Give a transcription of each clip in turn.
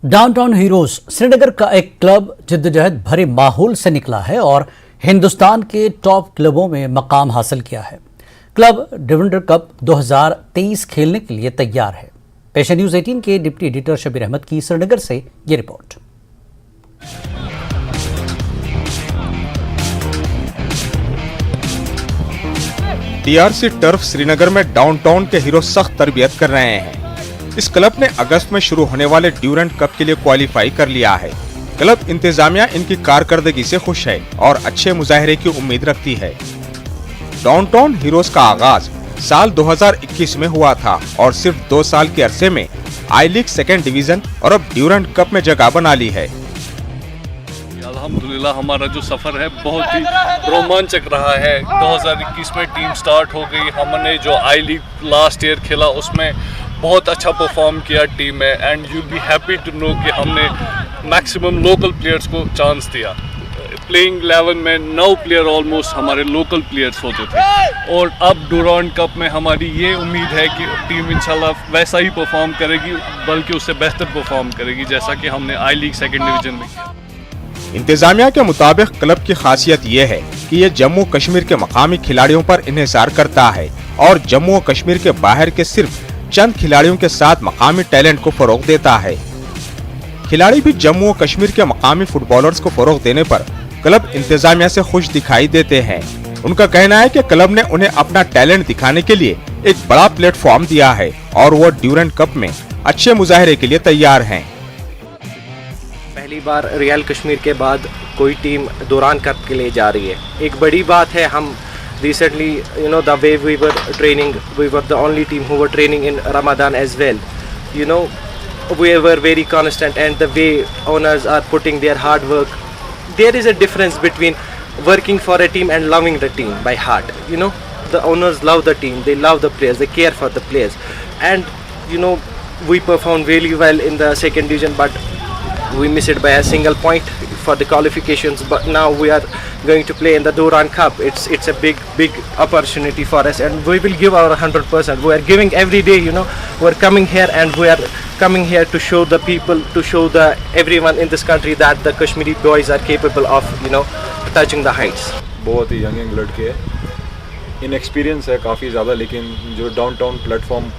Downtown heroes Srinagar का एक club जिद्दोजहद भरे माहौल से निकला है और हिंदुस्तान के टॉप क्लबों में मकाम हासिल किया है। क्लब डिविडेंड कप 2023 खेलने के लिए तैयार है। पेश न्यूज 18 के डिप्टी एडिटर शबीर अहमद की श्रीनगर से ये रिपोर्ट। टीआरसी टर्फ श्रीनगर में डाउनटाउन के हीरो सख्त तरबियत कर रहे हैं। इस क्लब ने अगस्त में शुरू होने वाले ड्यूरेंट कप के लिए क्वालिफाई कर लिया है। क्लब इंतजामिया इनकी कारकर्दगी से खुश है और अच्छे मुजाहरे की उम्मीद रखती है। डाउनटाउन हीरोज का आगाज साल 2021 में हुआ था और सिर्फ 2 साल के अरसे में आई लीग सेकेंड डिवीजन और अब ड्यूरेंट कप में जगह बना ली है। अल्हम्दुलिल्लाह हमारा जो सफ़र है बहुत ही रोमांचक रहा है। 2021 में टीम स्टार्ट हो गई। हमने जो आई लीग लास्ट ईयर खेला उसमें बहुत अच्छा परफॉर्म किया टीम में, and you be happy to know कि हमने मैक्सिमम लोकल प्लेयर्स को चांस दिया। प्लेइंग 11 में 9 प्लेयर ऑलमोस्ट हमारे लोकल प्लेयर्स होते थे और अब ड्यूरेंट कप में हमारी ये उम्मीद है कि टीम इंशाल्लाह वैसा ही परफॉर्म करेगी, बल्कि उससे बेहतर परफॉर्म करेगी जैसा कि हमने आई लीग सेकेंड डिवीजन में किया। इंतजामिया के मुताबिक क्लब की खासियत ये है कि ये जम्मू कश्मीर के मकामी खिलाड़ियों पर इन्हिसार करता है और जम्मू और कश्मीर के बाहर के सिर्फ चंद खिलाड़ियों के साथ मकामी टैलेंट को फरोग देता है। खिलाड़ी भी जम्मू और कश्मीर के मकामी फुटबॉलर्स को फरोग देने पर क्लब इंतजामिया से खुश दिखाई देते हैं। उनका कहना है कि क्लब ने उन्हें अपना टैलेंट दिखाने के लिए एक बड़ा प्लेटफॉर्म दिया है और वो ड्यूरेंट कप में अच्छे मुजाहरे के लिए तैयार हैं। पहली बार रियल कश्मीर के बाद कोई टीम ड्यूरेंट कप के लिए जा रही है, एक बड़ी बात है। हम recently, the way we were training, we were the only team who were training in Ramadan as well. We were very constant, and the way owners are putting their hard work, there is a difference between working for a team and loving the team by heart. The owners love the team, they love the players, they care for the players, and we performed really well in the second division, but we missed it by a single point for the qualifications. But now we are going to play in the Durand Cup. It's a big opportunity for us, and we will give our 100%. We are giving every day. We are coming here, and we are coming here to show the people, to show everyone in this country that the Kashmiri boys are capable of touching the heights. बहुत ही young लड़के हैं, inexperience है काफ़ी ज़्यादा, लेकिन जो downtown platform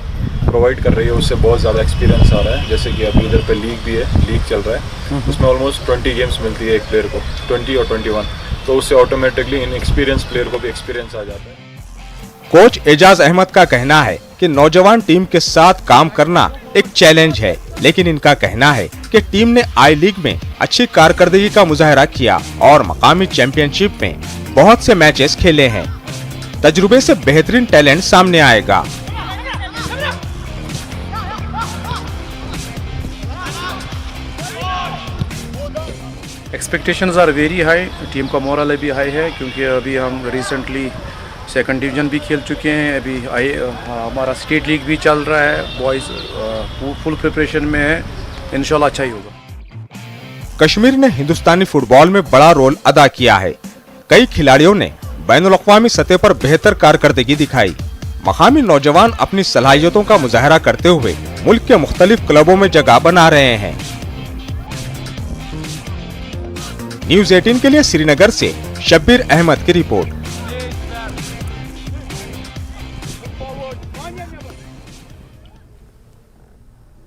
provide कर रही है उससे बहुत ज़्यादा एक्सपीरियंस आ रहा है। जैसे कि अभी इधर पे लीग भी है, लीग चल रहा है, उसमें ऑलमोस्ट 20 गेम्स मिलती है एक प्लेयर को, 20 और 21, तो उससे ऑटोमेटिकली इन एक्सपीरियंस प्लेयर को भी एक्सपीरियंस आ जाता है। कोच एजाज अहमद का कहना है कि नौजवान टीम के साथ काम करना एक चैलेंज है, लेकिन इनका कहना है कि टीम ने आई लीग में अच्छी कारकर्दगी का मुजाहरा किया और मकामी चैंपियनशिप में बहुत से मैचेस खेले हैं। तजुर्बे से बेहतरीन टैलेंट सामने आएगा। Expectations are very high, team का मोरल भी हाई है क्योंकि अभी हम रिसेंटली सेकंड डिवीजन भी खेल चुके हैं। अभी हमारा स्टेट लीग भी चल रहा है, बॉयज़ फुल प्रिपरेशन में है, इंशाल्लाह अच्छा ही होगा। कश्मीर ने हिंदुस्तानी फुटबॉल में बड़ा रोल अदा किया है। कई खिलाड़ियों ने बैनुल अक़वामी सतह पर बेहतर कारकर्दगी दिखाई। मकामी नौजवान अपनी सलाहियतों का मुजाहरा करते हुए मुल्क के मुख्तलिफ क्लबों में जगह बना रहे हैं। न्यूज़ 18 के लिए श्रीनगर से शब्बीर अहमद की रिपोर्ट।